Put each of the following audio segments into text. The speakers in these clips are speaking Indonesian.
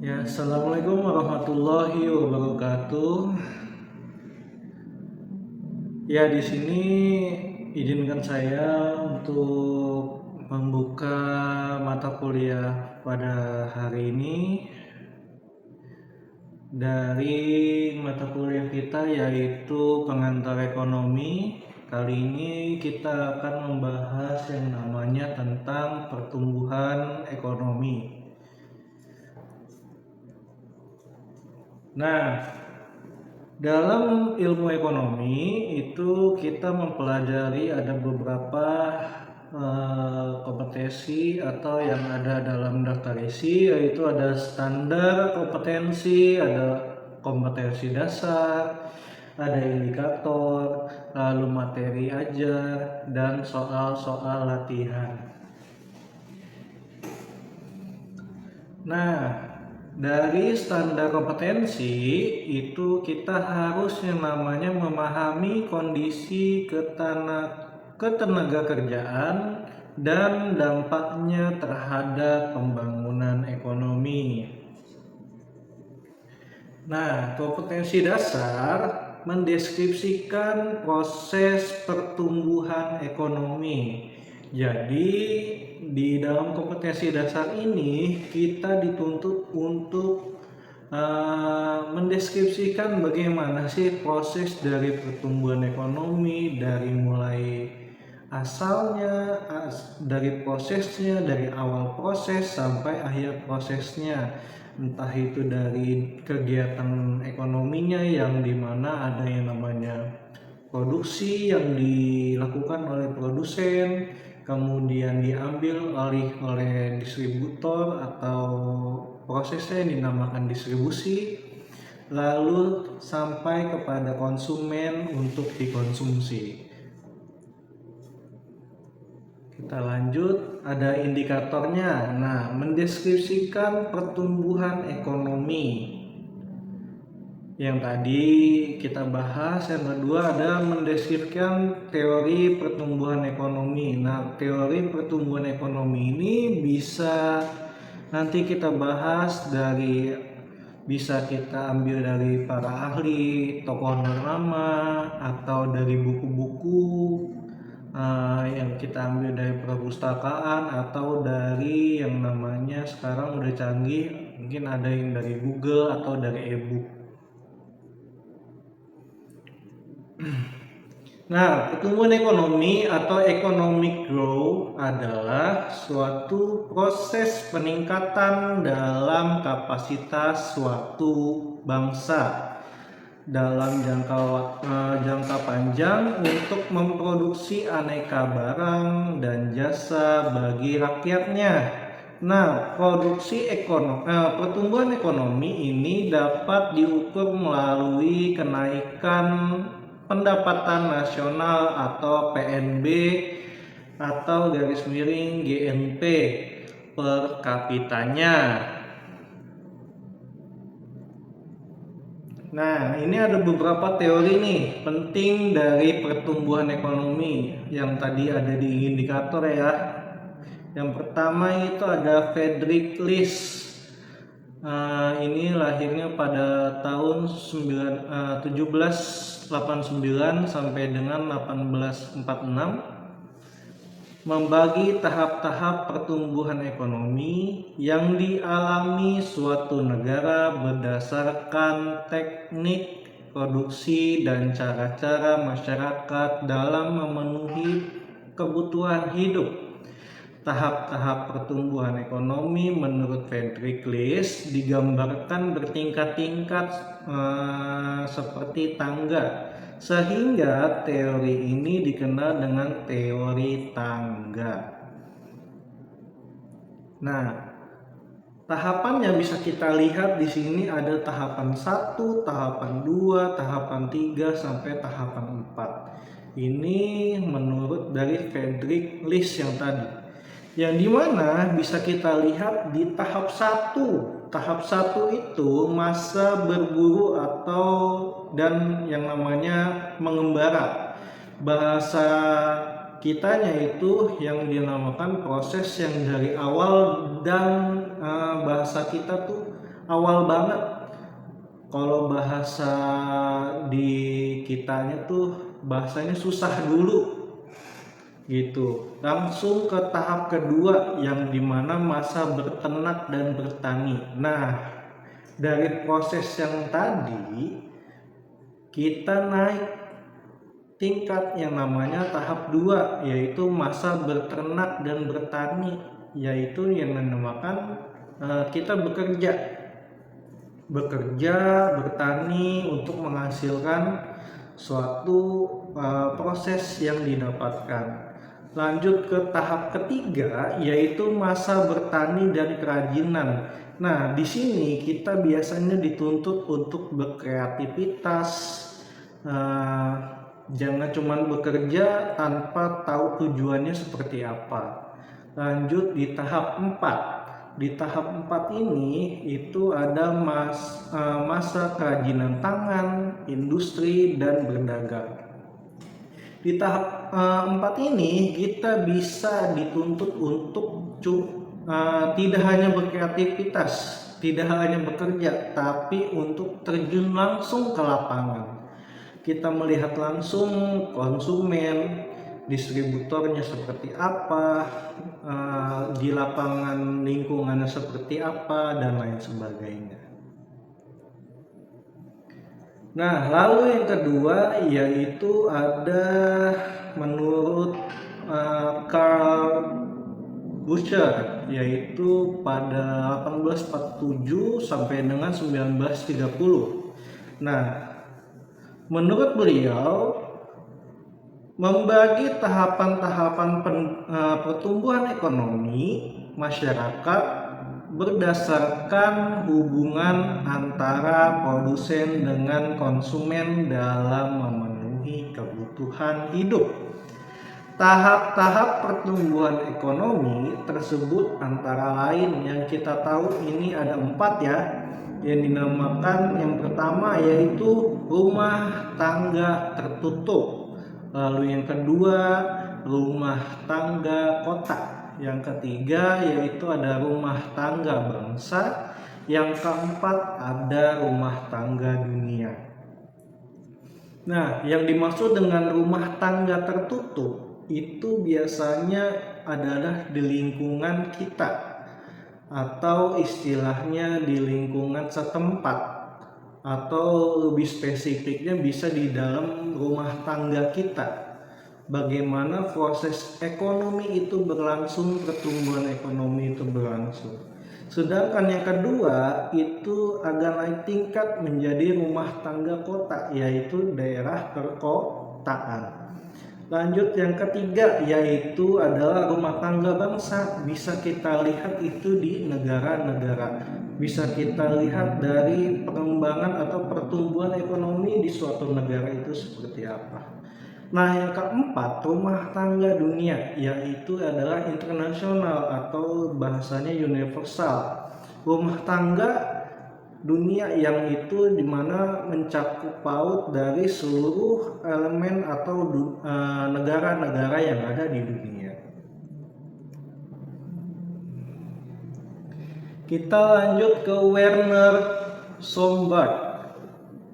Ya, assalamualaikum warahmatullahi wabarakatuh. Ya, di sini izinkan saya untuk membuka mata kuliah pada hari ini dari mata kuliah kita yaitu pengantar ekonomi. Kali ini kita akan membahas yang namanya tentang pertumbuhan ekonomi. Nah, dalam ilmu ekonomi itu kita mempelajari ada beberapa kompetensi atau yang ada dalam daftar isi, yaitu ada standar kompetensi, ada kompetensi dasar, ada indikator, lalu materi ajar, dan soal-soal latihan. Nah, dari standar kompetensi itu kita harus yang namanya memahami kondisi ketenaga kerjaan dan dampaknya terhadap pembangunan ekonomi. Nah, kompetensi dasar mendeskripsikan proses pertumbuhan ekonomi. Jadi, di dalam kompetensi dasar ini kita dituntut untuk mendeskripsikan bagaimana sih proses dari pertumbuhan ekonomi, dari mulai asalnya, dari prosesnya, dari awal proses sampai akhir prosesnya. Entah itu dari kegiatan ekonominya yang dimana ada yang namanya produksi yang dilakukan oleh produsen, kemudian diambil oleh distributor atau prosesnya yang dinamakan distribusi, lalu sampai kepada konsumen untuk dikonsumsi. Kita lanjut, ada indikatornya. Nah, mendeskripsikan pertumbuhan ekonomi. Yang tadi kita bahas, yang kedua ada mendeskripsikan teori pertumbuhan ekonomi. Nah, teori pertumbuhan ekonomi ini bisa nanti kita bahas bisa kita ambil dari para ahli, tokoh ternama, atau dari buku-buku yang kita ambil dari perpustakaan, atau dari yang namanya sekarang udah canggih, mungkin ada yang dari Google atau dari e-book. Nah, pertumbuhan ekonomi atau economic growth adalah suatu proses peningkatan dalam kapasitas suatu bangsa dalam jangka panjang untuk memproduksi aneka barang dan jasa bagi rakyatnya. Nah, pertumbuhan ekonomi ini dapat diukur melalui kenaikan pendapatan nasional atau PNB atau garis miring GNP per kapitanya. Nah, ini ada beberapa teori nih penting dari pertumbuhan ekonomi yang tadi ada di indikator ya. Yang pertama itu ada Friedrich List. Ini lahirnya pada tahun 1789 sampai dengan 1846, membagi tahap-tahap pertumbuhan ekonomi yang dialami suatu negara berdasarkan teknik produksi dan cara-cara masyarakat dalam memenuhi kebutuhan hidup. Tahap-tahap pertumbuhan ekonomi menurut Friedrich List digambarkan bertingkat-tingkat seperti tangga, sehingga teori ini dikenal dengan teori tangga. Nah, tahapannya bisa kita lihat di sini ada tahapan 1, tahapan 2, tahapan 3 sampai tahapan 4. Ini menurut dari Friedrich List yang tadi. Yang dimana bisa kita lihat di tahap 1. Tahap 1 itu masa berburu dan yang namanya mengembara. Bahasa kitanya itu yang dinamakan proses yang dari awal, dan bahasa kita tuh awal banget. Kalau bahasa di kitanya tuh bahasanya susah dulu gitu. Langsung ke tahap kedua yang dimana masa berternak dan bertani. Nah, dari proses yang tadi kita naik tingkat yang namanya tahap 2, yaitu masa berternak dan bertani, yaitu yang dinamakan kita bekerja bertani untuk menghasilkan suatu proses yang didapatkan. Lanjut ke tahap ketiga, yaitu masa bertani dan kerajinan. Nah, di sini kita biasanya dituntut untuk berkreativitas. Jangan cuma bekerja tanpa tahu tujuannya seperti apa. Lanjut di tahap 4. Di tahap 4 ini itu ada masa kerajinan tangan, industri, dan berdagang. Di tahap 4 ini kita bisa dituntut untuk tidak hanya berkreativitas, tidak hanya bekerja, tapi untuk terjun langsung ke lapangan. Kita melihat langsung konsumen, distributornya seperti apa, di lapangan lingkungannya seperti apa, dan lain sebagainya. Nah, lalu yang kedua yaitu ada menurut Karl Bucher, yaitu pada 1847 sampai dengan 1930. Nah, menurut beliau membagi tahapan-tahapan pertumbuhan ekonomi masyarakat berdasarkan hubungan antara produsen dengan konsumen dalam memenuhi kebutuhan hidup. Tahap-tahap pertumbuhan ekonomi tersebut antara lain yang kita tahu ini ada 4 ya, yang dinamakan yang pertama yaitu rumah tangga tertutup, lalu yang kedua rumah tangga kota, yang ketiga yaitu ada rumah tangga bangsa, yang keempat ada rumah tangga dunia. Nah, yang dimaksud dengan rumah tangga tertutup itu biasanya adalah di lingkungan kita, atau istilahnya di lingkungan setempat, atau lebih spesifiknya bisa di dalam rumah tangga kita. Bagaimana proses ekonomi itu berlangsung, pertumbuhan ekonomi itu berlangsung. Sedangkan yang kedua itu agak naik tingkat menjadi rumah tangga kota, yaitu daerah perkotaan. Lanjut yang ketiga yaitu adalah rumah tangga bangsa. Bisa kita lihat itu di negara-negara. Bisa kita lihat dari pengembangan atau pertumbuhan ekonomi di suatu negara itu seperti apa. Nah, yang keempat rumah tangga dunia, yaitu adalah internasional atau bahasanya universal. Rumah tangga dunia yang itu dimana mencakup paut dari seluruh elemen atau negara-negara yang ada di dunia. Kita lanjut ke Werner Sombart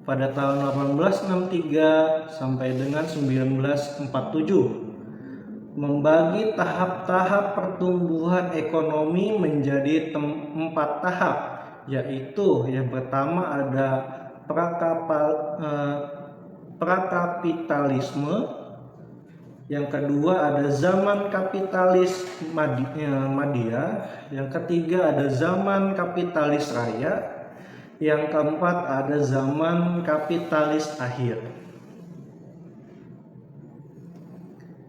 pada tahun 1863 sampai dengan 1947, membagi tahap-tahap pertumbuhan ekonomi menjadi 4 tahap, yaitu yang pertama ada prakapitalisme, yang kedua ada zaman kapitalis madya, yang ketiga ada zaman kapitalis raya, yang keempat ada zaman kapitalis akhir.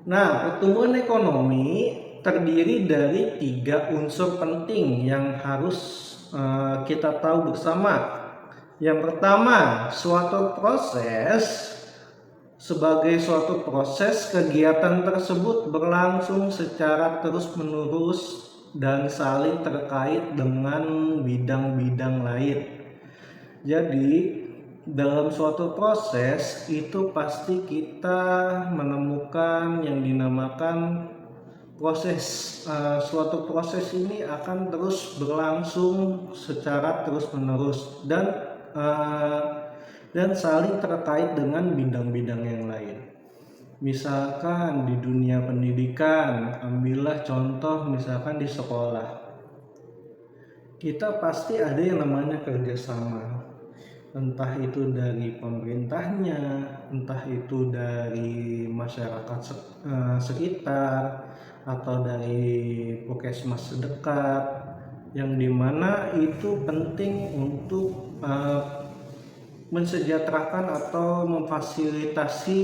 Nah, pertumbuhan ekonomi terdiri dari 3 unsur penting yang harus kita tahu bersama. Yang pertama, sebagai suatu proses kegiatan tersebut berlangsung secara terus-menerus dan saling terkait dengan bidang-bidang lain. Jadi dalam suatu proses itu pasti kita menemukan yang dinamakan suatu proses ini akan terus berlangsung secara terus-menerus dan saling terkait dengan bidang-bidang yang lain. Misalkan di dunia pendidikan, ambillah contoh misalkan di sekolah. Kita pasti ada yang namanya kerjasama. Entah itu dari pemerintahnya, entah itu dari masyarakat sekitar, atau dari puskesmas sedekat, yang dimana itu penting untuk mensejahterakan atau memfasilitasi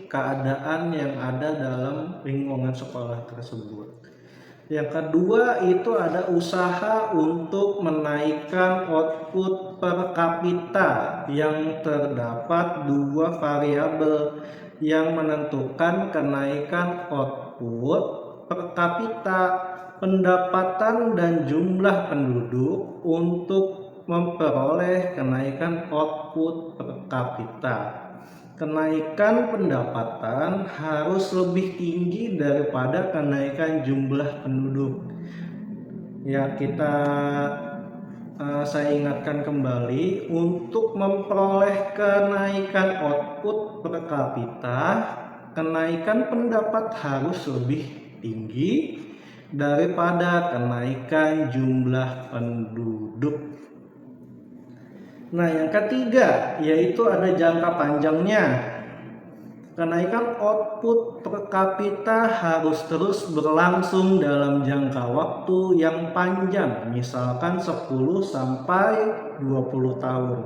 keadaan yang ada dalam lingkungan sekolah tersebut. Yang kedua itu ada usaha untuk menaikkan output per kapita, yang terdapat dua variabel yang menentukan kenaikan output per kapita, pendapatan dan jumlah penduduk untuk memperoleh kenaikan output per kapita. Kenaikan pendapatan harus lebih tinggi daripada kenaikan jumlah penduduk. Ya, saya ingatkan kembali, untuk memperoleh kenaikan output per kapita, kenaikan pendapat harus lebih tinggi daripada kenaikan jumlah penduduk. Nah, yang ketiga yaitu ada jangka panjangnya. Kenaikan output per kapita harus terus berlangsung dalam jangka waktu yang panjang, misalkan 10 sampai 20 tahun.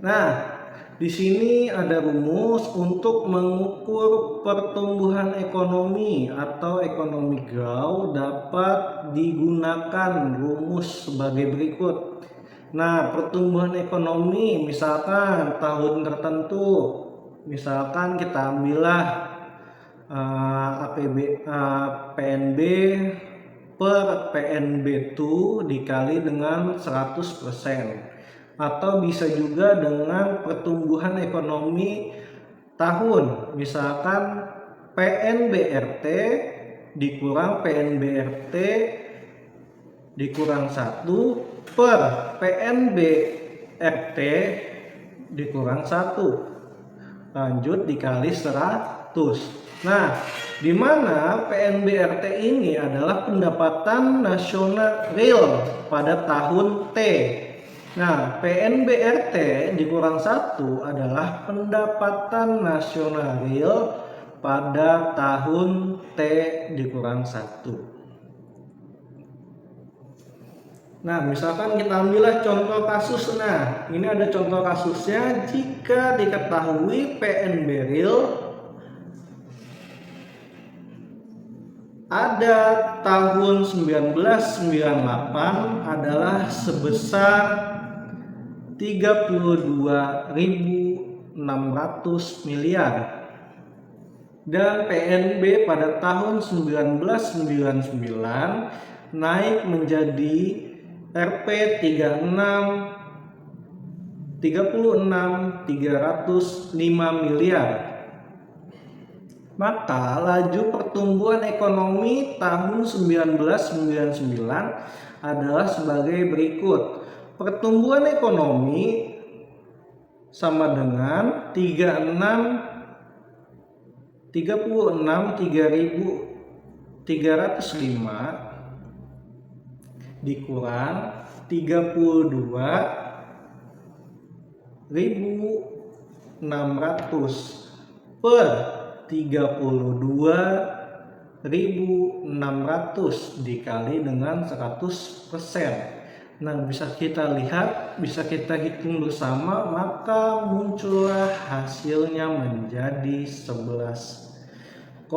Nah, di sini ada rumus untuk mengukur pertumbuhan ekonomi atau ekonomi growth, dapat digunakan rumus sebagai berikut. Nah, pertumbuhan ekonomi misalkan tahun tertentu, misalkan kita ambillah PNB per PNB2 dikali dengan 100%. Atau bisa juga dengan pertumbuhan ekonomi tahun, misalkan PNBRT dikurang PNBRT dikurang 1 per PNBRT dikurang 1 lanjut dikali 100. Nah, di mana PNBRT ini adalah pendapatan nasional real pada tahun T. Nah, PNBRT dikurang 1 adalah pendapatan nasional real pada tahun T dikurang 1. Nah, misalkan kita ambillah contoh kasus. Nah, ini ada contoh kasusnya. Jika diketahui PNB real ada tahun 1998 adalah sebesar 32.600 miliar, dan PNB pada tahun 1999 naik menjadi Rp 36.305 miliar. Maka laju pertumbuhan ekonomi tahun 1999 adalah sebagai berikut. Pertumbuhan ekonomi sama dengan 36.305 dikurang 32.600 per 32.600 dikali dengan 100%. Nah, bisa kita lihat, bisa kita hitung bersama, maka muncullah hasilnya menjadi 11,36%.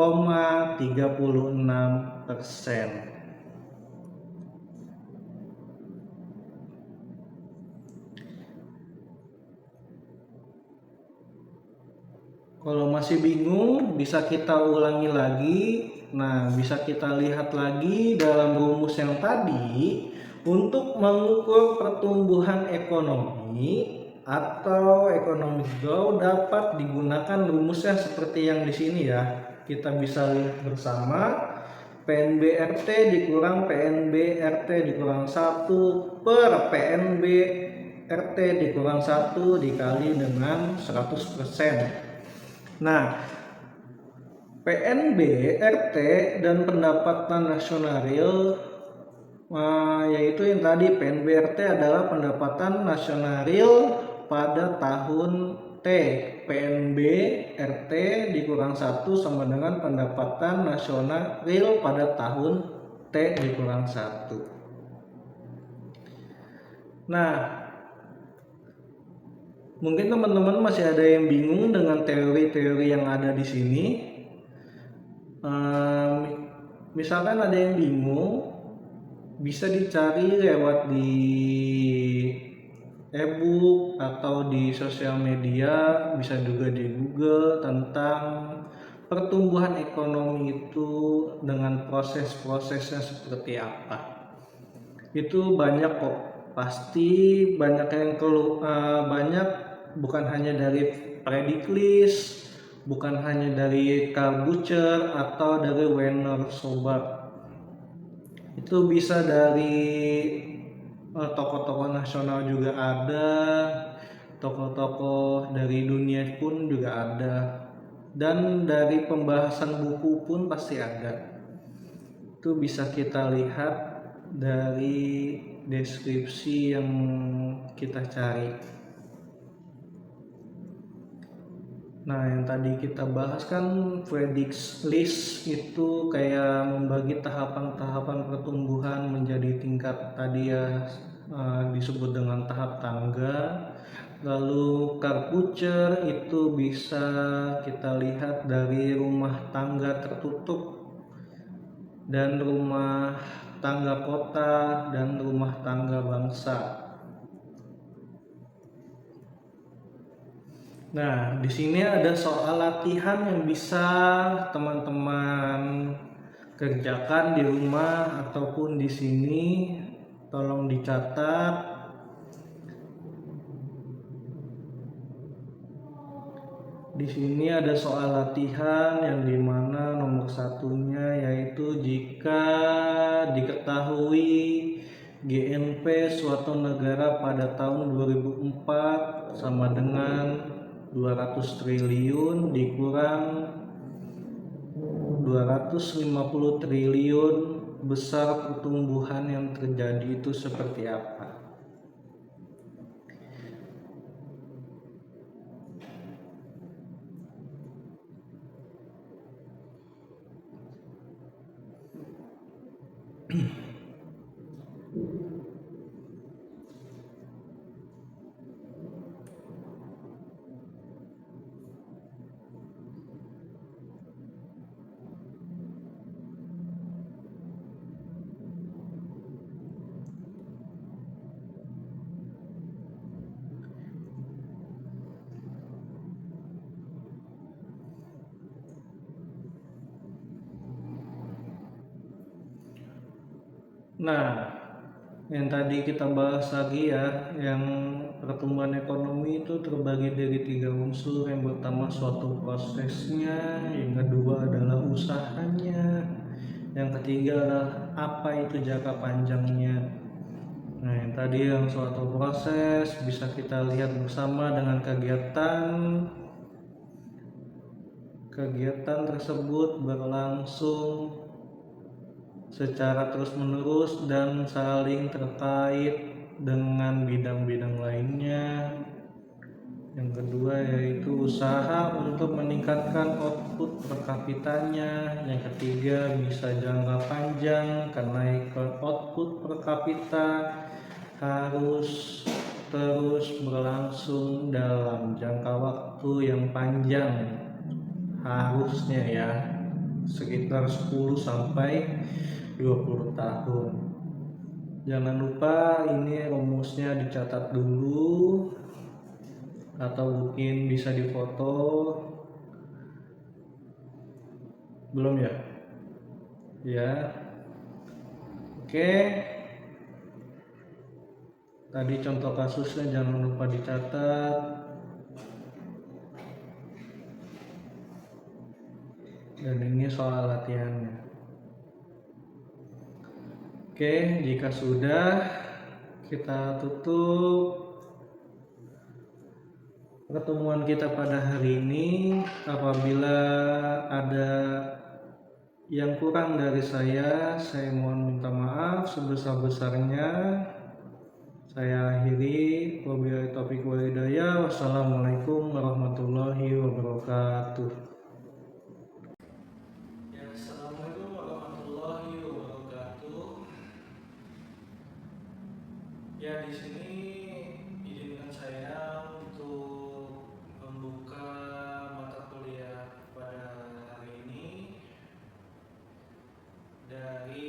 Kalau masih bingung, bisa kita ulangi lagi. Nah, bisa kita lihat lagi dalam rumus yang tadi. Untuk mengukur pertumbuhan ekonomi, atau economic growth dapat digunakan rumusnya seperti yang di sini ya. Kita bisa lihat bersama PNB-RT dikurang PNB-RT dikurang 1 per PNB-RT dikurang 1 dikali dengan 100%. Nah, PNB-RT dan pendapatan nasional real yaitu yang tadi PNB-RT adalah pendapatan nasional real pada tahun T. PNB-RT dikurang 1 sama dengan pendapatan nasional real pada tahun T dikurang 1. Nah, mungkin teman-teman masih ada yang bingung dengan teori-teori yang ada di sini. Misalkan ada yang bingung, bisa dicari lewat di e-book atau di sosial media, bisa juga di Google tentang pertumbuhan ekonomi itu dengan proses-prosesnya seperti apa. Itu banyak kok, pasti banyak yang banyak, bukan hanya dari Prediclist, bukan hanya dari Carl Butcher atau dari Werner Sober. Itu bisa dari tokoh-tokoh nasional juga ada, tokoh-tokoh dari dunia pun juga ada, dan dari pembahasan buku pun pasti ada. Itu bisa kita lihat dari deskripsi yang kita cari. Nah, yang tadi kita bahas kan Prediclist itu kayak membagi tahapan-tahapan pertumbuhan menjadi tingkat tadi ya, disebut dengan tahap tangga. Lalu Carl Butcher itu bisa kita lihat dari rumah tangga tertutup dan rumah tangga kota dan rumah tangga bangsa. Nah, di sini ada soal latihan yang bisa teman-teman kerjakan di rumah ataupun di sini. Tolong dicatat. Di sini ada soal latihan yang dimana nomor satunya yaitu jika diketahui GNP suatu negara pada tahun 2004 sama dengan 200 triliun dikurang 250 triliun, besar pertumbuhan yang terjadi itu seperti apa? Nah, yang tadi kita bahas lagi ya, yang pertumbuhan ekonomi itu terbagi dari 3 unsur. Yang pertama suatu prosesnya, yang kedua adalah usahanya, yang ketiga adalah apa itu jangka panjangnya. Nah, yang tadi yang suatu proses bisa kita lihat bersama dengan kegiatan tersebut berlangsung secara terus-menerus dan saling terkait dengan bidang-bidang lainnya. Yang kedua yaitu usaha untuk meningkatkan output per kapitanya. Yang ketiga bisa jangka panjang, kenaikan output per kapita harus terus berlangsung dalam jangka waktu yang panjang, harusnya ya sekitar 10 sampai 20 tahun. Jangan lupa ini rumusnya dicatat dulu atau mungkin bisa difoto. Belum ya? Ya. Oke. Tadi contoh kasusnya jangan lupa dicatat. Dan ini soal latihannya. Oke, jika sudah, kita tutup pertemuan kita pada hari ini. Apabila ada yang kurang dari saya mohon minta maaf sebesar-besarnya. Saya akhiri. Wabillahi taufiq wal hidayah. Wassalamualaikum warahmatullahi wabarakatuh. Assalamualaikum warahmatullahi wabarakatuh. Ya, di sini izinkan saya untuk membuka mata kuliah pada hari ini dari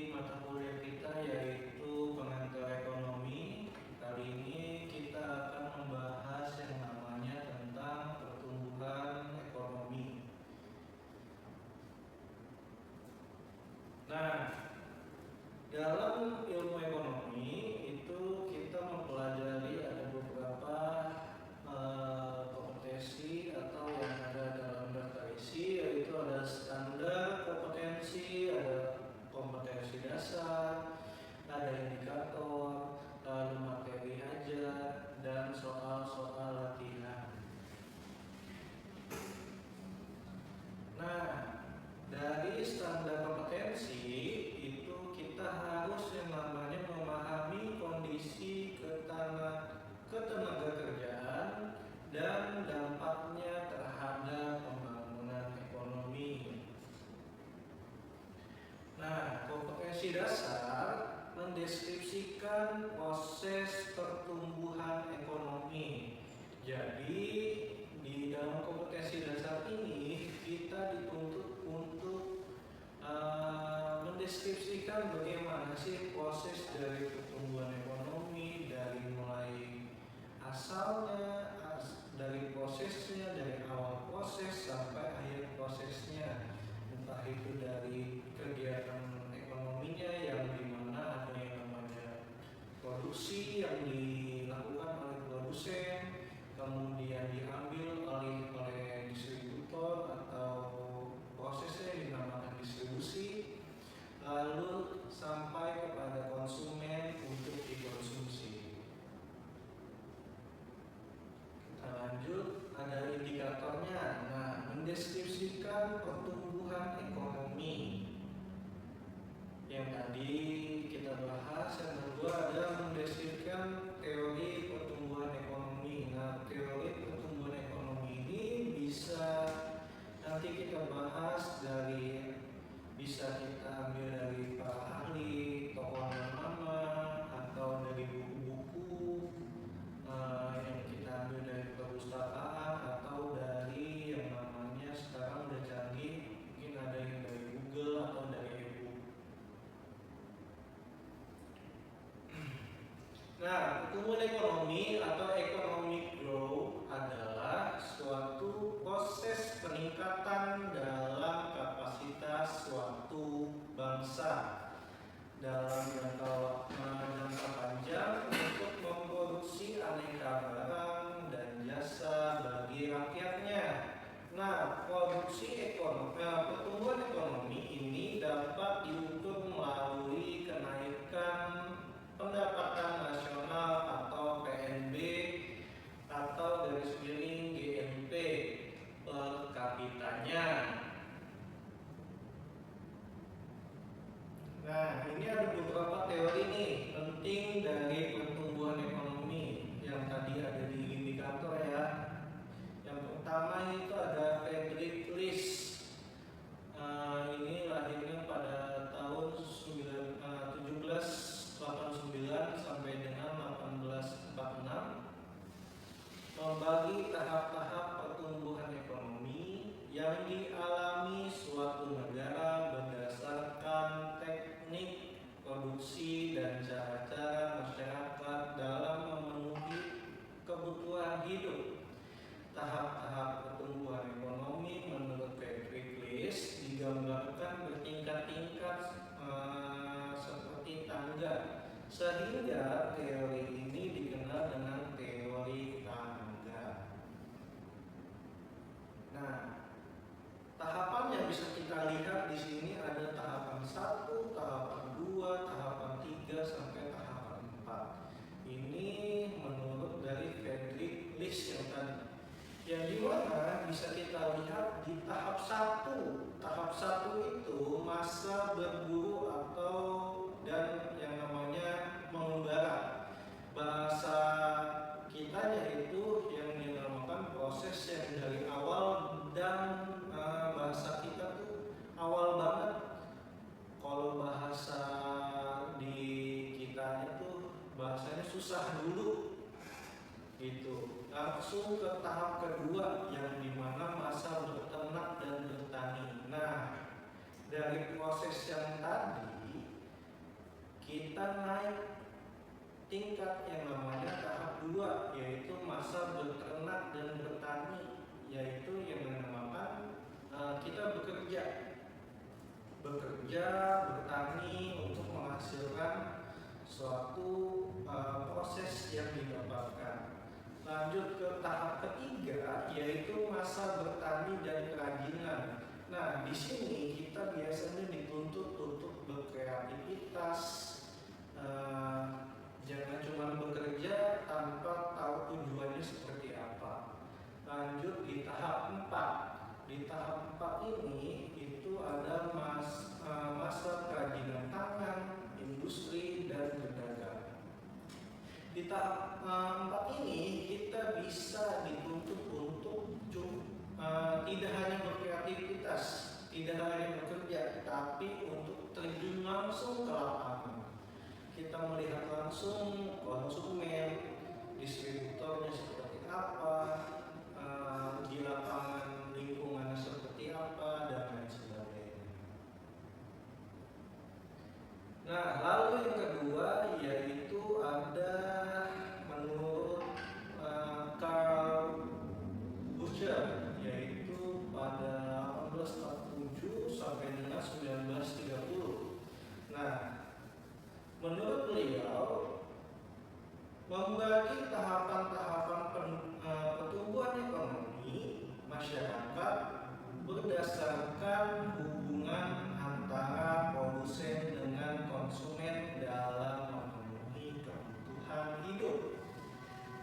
mata kuliah kita yaitu pengantar ekonomi. Kali ini kita akan membahas yang namanya tentang pertumbuhan ekonomi. Nah, dalam ilmu ekonomi itu kita mempelajari ada beberapa kompetensi atau yang ada dalam daftar isi, yaitu ada standar kompetensi, ada kompetensi dasar, ada indikator, lalu materi ajar, dan soal-soal latihan. Nah, dari standar kompetensi itu kita harus yang namanya memahami kondisi ketenaga kerjaan dan dampaknya terhadap pembangunan ekonomi. Nah, kompetensi dasar mendeskripsikan proses pertumbuhan ekonomi. Jadi, di dalam kompetensi dasar ini kita dituntut untuk mendeskripsikan bagaimana sih proses dari pertumbuhan ekonomi, dari mulai asalnya, dari prosesnya, dari awal proses sampai akhir prosesnya, entah itu dari kegiatan ekonominya yang dimana ada yang namanya produksi yang dilakukan oleh produsen, kemudian diambil oleh distributor atau prosesnya yang dinamakan distribusi, lalu sampai kepada konsumen untuk dikonsumsi. Kita lanjut, ada indikatornya. Nah, mendeskripsikan pertumbuhan ekonomi. Yang tadi kita bahas, yang kedua ada mendeskripsikan teori pertumbuhan ekonomi. Nah, teori pertumbuhan ekonomi ini bisa nanti kita bahas bisa kita ambil dari para ahli, tokoh nama, atau dari buku-buku yang kita ambil dari perpustakaan, atau dari yang namanya sekarang udah canggih, mungkin ada yang dari Google atau dari e-book. Nah, pertumbuhan ekonomi atau economic growth adalah suatu proses peningkatan dalam kapasitas suatu bangsa dalam jangka panjang untuk memproduksi aneka barang dan jasa bagi rakyatnya. Nah, pertumbuhan ekonomi ini dapat diukur melalui kenaikan pendapatan nasional atau PNB atau garis miring GNP per kapitanya. Nah, ini ada beberapa teori nih penting dari pertumbuhan ekonomi yang tadi ada di indikator ya. Yang pertama itu ada Friedrich List. Ini lahirnya pada tahun 1789 sampai dengan 1846. Membagi tahap-tahap pertumbuhan ekonomi yang dialami suatu negara berdasarkan teknik produksi dan cara-cara masyarakat dalam memenuhi kebutuhan hidup. Tahap-tahap pertumbuhan ekonomi menurut Friedrich List digambarkan bertingkat-tingkat seperti tangga. Sehingga teori ini dikenal dengan teori tangga. Nah, tahapan yang bisa kita lihat di sini ada tahapan 1, tahapan 2, tahapan 3 sampai tahapan 4. Ini menurut dari Friedrich List yang tadi. Yang dimana bisa kita lihat di tahap 1. Tahap 1 itu masa berburu atau dan yang namanya mengembara. Bahasa kita yaitu yang dinamakan proses yang dari awal dan bahasa kita tuh awal banget. Kalau bahasa di kita itu bahasanya susah dulu gitu. Langsung ke tahap kedua yang dimana masa berternak dan bertani. Nah, dari proses yang tadi kita naik tingkat yang namanya tahap 2, yaitu masa berternak dan bertani, yaitu yang dinamakan kita bekerja bertani untuk menghasilkan suatu proses yang didapatkan. Lanjut ke tahap ketiga, yaitu masa bertani dan kerajinan. Nah, di sini kita biasanya dituntut untuk berkreativitas, jangan cuma bekerja tanpa tahu tujuannya seperti apa. Lanjut di tahap 4. Di tahap 4 ini itu ada masa kerajinan tangan, industri, dan berdagang. Di tahap 4 ini kita bisa dituntut untuk tidak hanya berkreativitas, tidak hanya bekerja, tapi untuk terjun langsung ke lapangan. Kita melihat langsung konsumen, distributornya seperti apa, di lapangan lingkungannya seperti apa, dan lain sebagainya. Nah, lalu yang kedua yaitu ada menurut Karl Bucher, yaitu pada 1847 sampai dengan 1930. Nah, menurut beliau membagi tahapan-tahapan pertumbuhan ekonomi masyarakat berdasarkan hubungan antara produsen dengan konsumen dalam memenuhi kebutuhan hidup.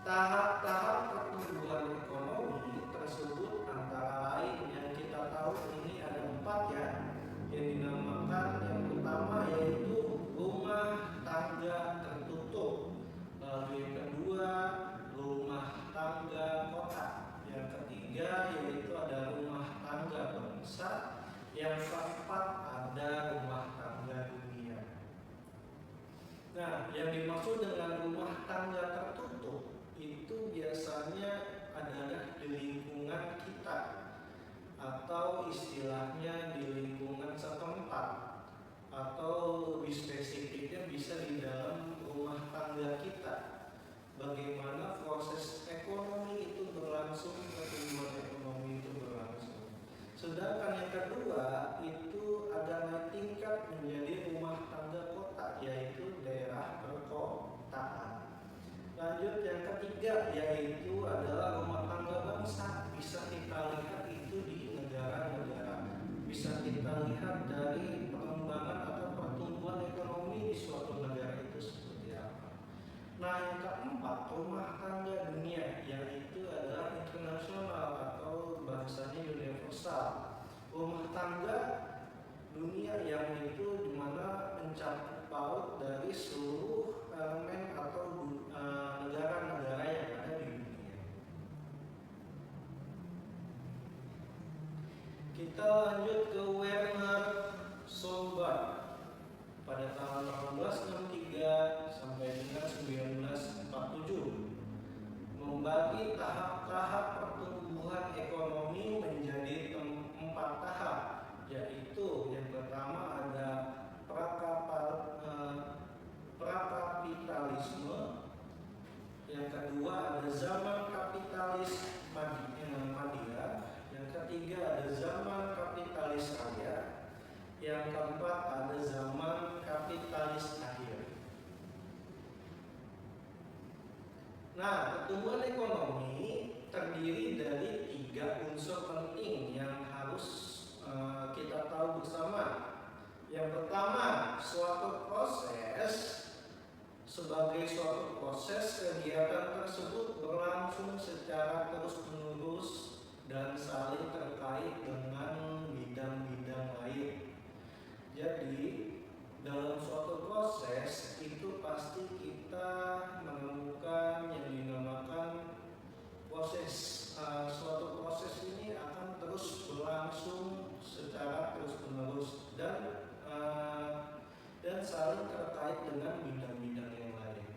Tahap-tahap pertumbuhan ekonomi tersebut antara lain yang kita tahu ini ada 4 ya, yang dinamakan yang pertama yaitu rumah tangga tertutup. Lalu yang kedua rumah tangga kota. Yang ketiga yaitu ada rumah tangga bangsa. Yang keempat ada rumah tangga dunia. Nah, yang dimaksud dengan rumah tangga tertutup itu biasanya adalah di lingkungan kita atau istilahnya di lingkungan setempat, atau lebih spesifiknya bisa di dalam rumah tangga kita. Bagaimana proses ekonomi itu berlangsung, pertumbuhan ekonomi itu berlangsung. Sedangkan yang kedua itu ada naik tingkat menjadi rumah tangga kota, yaitu daerah perkotaan. Lanjut yang ketiga yaitu adalah rumah tangga bangsa. Bisa kita lihat itu di negara-negara. Bisa kita lihat dari pengembangan atau pertumbuhan ekonomi di suatu negara itu seperti apa. Nah, yang keempat rumah tangga dunia, yaitu adalah internasional atau bahasanya universal. Rumah tangga dunia yang itu dimana mencakup paut dari seluruh elemen atau negara-negara yang ada di dunia. Kita lanjut ke Werner Solberg pada tahun 1863 sampai dengan 1947 membagi tahap-tahap pertumbuhan ekonomi menjadi 4 tahap, yaitu yang pertama ada prakapitalisme, yang kedua ada zaman kapitalis Madia, yang ketiga ada zaman kapitalis raya, yang keempat ada zaman kapitalis akhir. Nah, pertumbuhan ekonomi terdiri dari 3 unsur penting yang harus kita tahu bersama. Yang pertama, suatu proses. Sebagai suatu proses, kegiatan tersebut berlangsung secara terus-menerus dan saling terkait dengan bidang-bidang lain. Jadi, dalam suatu proses itu pasti kita menemukan yang dinamakan proses. Suatu proses ini akan terus berlangsung secara terus-menerus dan saling terkait dengan bidang-bidang yang lain.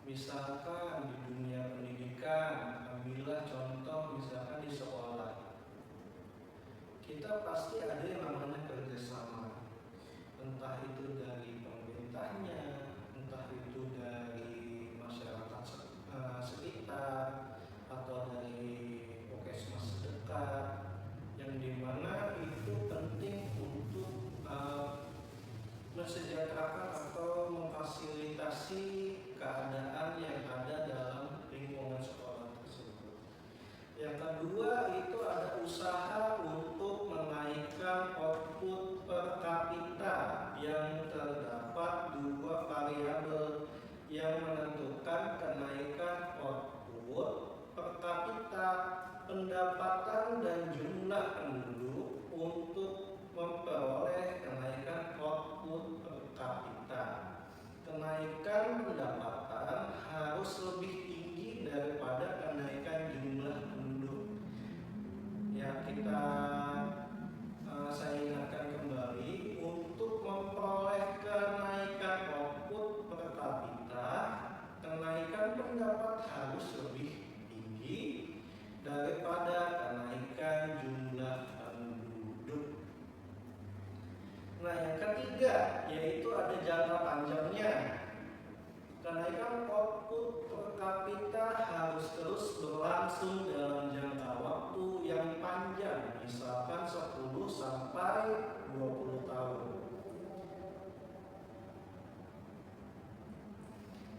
Misalkan di dunia pendidikan, ambillah contoh misalkan di sekolah, kita pasti ada yang namanya kerjasama, entah itu dari pemerintahnya, entah itu dari masyarakat sekitar, atau dari puskesmas sedekat, yang dimana itu penting untuk mensejahterakan atau memfasilitasi keadaan yang ada dalam lingkungan sekolah tersebut. Yang kedua itu ada usaha untuk menaikkan output per kapita, yang terdapat 2 variabel yang menentukan kenaikan output per kapita, pendapatan dan jumlah penduduk untuk memperoleh kenaikan output per kapita. Kenaikan pendapatan harus lebih tinggi daripada kenaikan jumlah penduduk. Ya, saya ingatkan kembali, untuk memperoleh kenaikan output per kapita, kenaikan pendapat harus lebih tinggi daripada kenaikan jumlah penduduk. Nah, yang ketiga yaitu ada jangka panjangnya. Kenaikan output per kapita harus terus berlangsung dalam jangka waktu yang panjang, misalkan 10 sampai 20 tahun.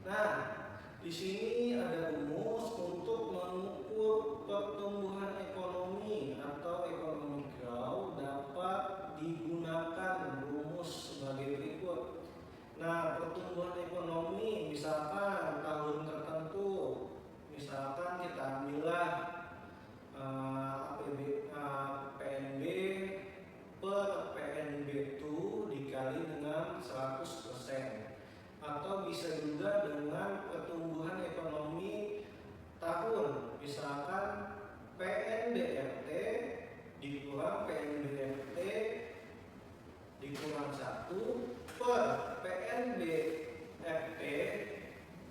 Nah, di sini ada rumus untuk mengukur pertumbuhan ekonomi atau ekonomi growth, dapat digunakan rumus sebagai berikut. Nah, pertumbuhan ekonomi misalkan tahun tertentu, misalkan kita ambillah PNB per PNB2 dikali dengan 100%, atau bisa juga dengan pertumbuhan ekonomi tahun, misalkan PNBRT dikurang PNBRT dikurang 1 per PNBRT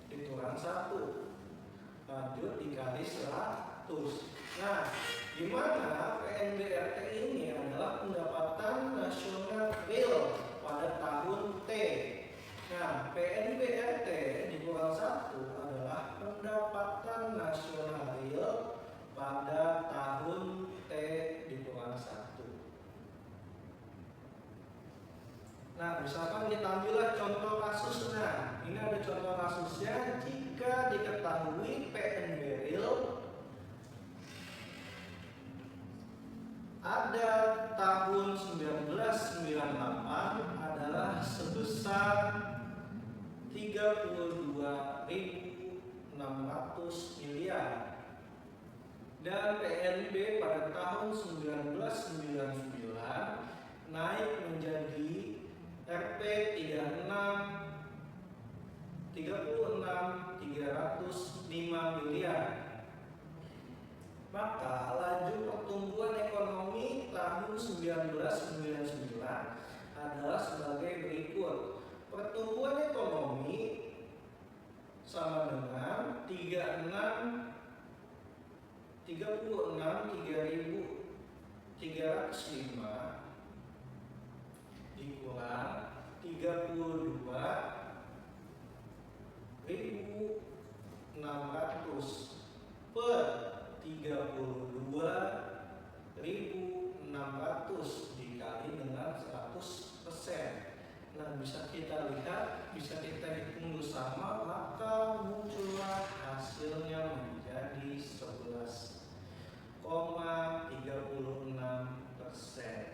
dikurang 1, lanjut dikali 100. Nah, di mana PNBRT ini adalah pendapatan nasional real pada tahun T. Nah, PNBRT dikurang 1 adalah pendapatan nasional real pada tahun T dikurang 1. Nah, misalkan kita ambillah contoh kasusnya. Ini ada contoh kasusnya. Jika diketahui PNB real ada tahun 1998 adalah sebesar 32.600 miliar, dan PNB pada tahun 1999 naik menjadi Rp 36.305 miliar. Maka laju pertumbuhan ekonomi tahun 1999 adalah sebagai berikut. Pertumbuhan ekonomi sama dengan 36.305 dikurang 32.600 per 32.600 dikali dengan 100%. Nah, bisa kita lihat, bisa kita hitung bersama, maka muncullah hasilnya menjadi 11,36%.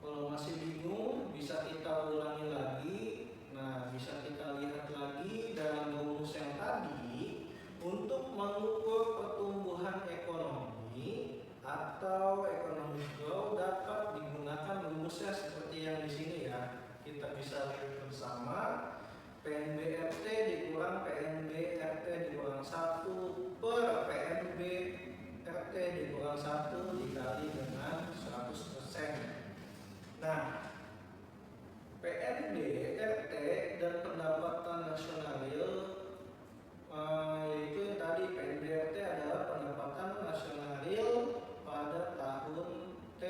Kalau masih bingung, bisa kita ulangi lagi. Nah, bisa kita lihat lagi dalam rumus yang tadi. Untuk mengukur pertumbuhan ekonomi atau economic growth dapat digunakan rumusnya seperti yang di sini ya. Kita bisa lihat bersama, PNBRT dikurang PNBRT dikurang 1 per PNBRT dikurang 1 dikali dengan 100%. Nah, PNBRT dan pendapatan nasional real, yaitu yang tadi PNBRT adalah pendapatan nasional real pada tahun T.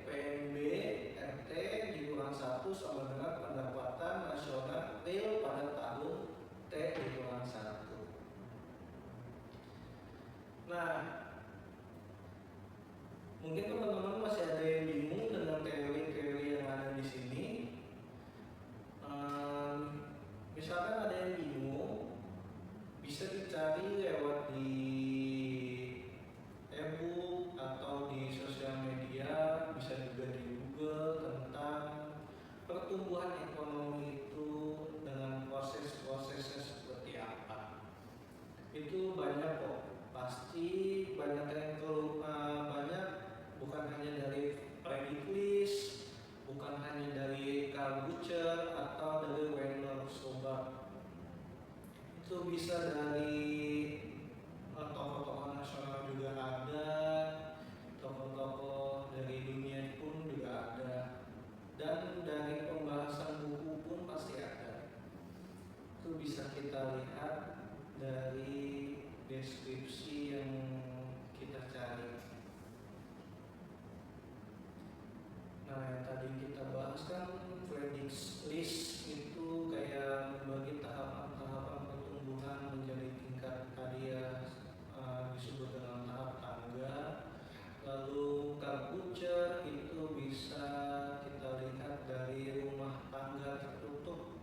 PNBRT dikurang 1 sama dengan pendapatan nasional real pada tahun T dikurang 1. Nah, mungkin teman-teman masih ada yang bingung dengan teori-teori yang ada di sini. Misalkan ada yang bingung, bisa dicari lewat di e-book atau di sosial media, bisa juga di Google tentang pertumbuhan ekonomi itu dengan proses-prosesnya seperti apa. Itu banyak kok, pasti banyak yang banyak, bukan hanya dari predict list, bukan hanya dari Carl Butcher atau dari Werner Sober. Itu bisa dari tokoh-tokoh nasional juga ada, tokoh-tokoh dari dunia pun juga ada, dan dari pembahasan buku pun pasti ada. Itu bisa kita lihat dari deskripsi yang kita cari. Nah, yang tadi kita bahas kan predict list itu kayak membagi tahapan-tahapan pertumbuhan menjadi tingkat tadi ya, disebut dengan tahap tangga. Lalu Carl Butcher itu bisa kita lihat dari rumah tangga tertutup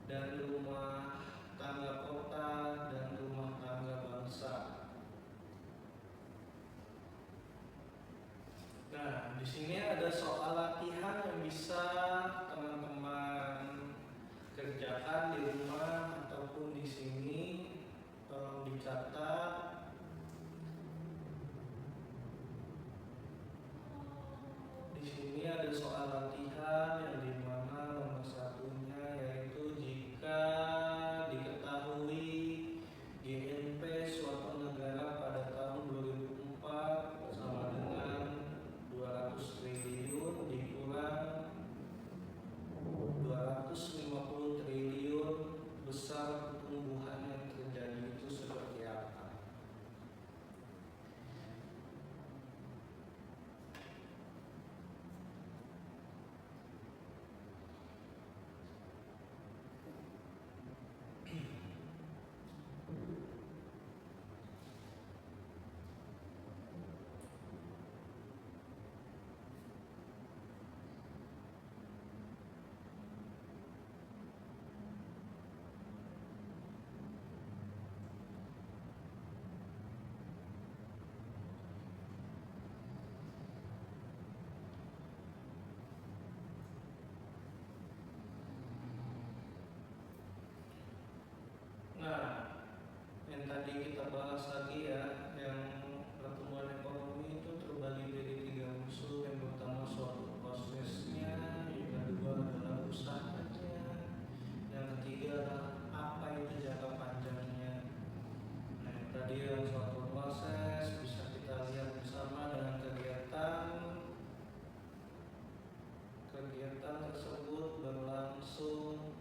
dan rumah tangga kota dan rumah tangga bangsa. Nah, di sini ada soal latihan yang bisa teman-teman kerjakan di rumah ataupun di sini. Tolong dicatat. Di sini ada soal latihan yang dimana nomor satunya yaitu jika diketahui GNP suatu negara pada tahun 2004 sama dengan 200 triliun dikurang 250 triliun, besar pertumbuhan yang terjadi itu seperti apa? Nah, yang tadi kita bahas lagi ya, yang pertumbuhan ekonomi itu terbagi dari 3 unsur. Yang pertama suatu prosesnya, yang kedua adalah usahanya, yang ketiga adalah apa itu jangka panjangnya. Nah, yang tadi yang suatu proses bisa kita lihat bersama dengan kegiatan tersebut berlangsung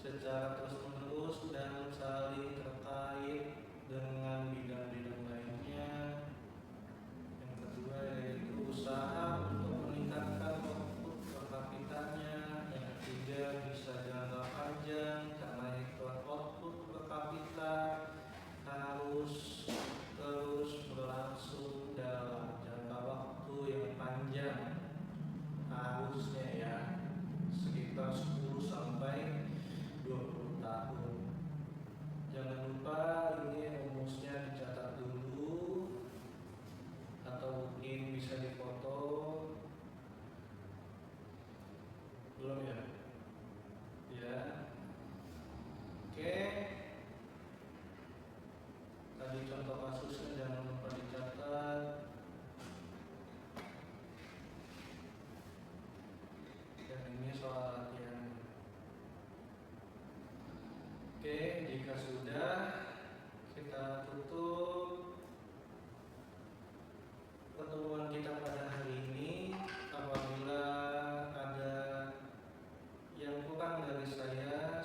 secara terus-menerus dan saling terkait dengan bidang-bidang lainnya. Yang kedua yaitu usaha untuk meningkatkan output per kapitanya. Yang ketiga bisa jangka panjang karena itu output per kapita Oke, jika sudah, kita tutup pertemuan kita pada hari ini. Apabila ada yang kurang dari saya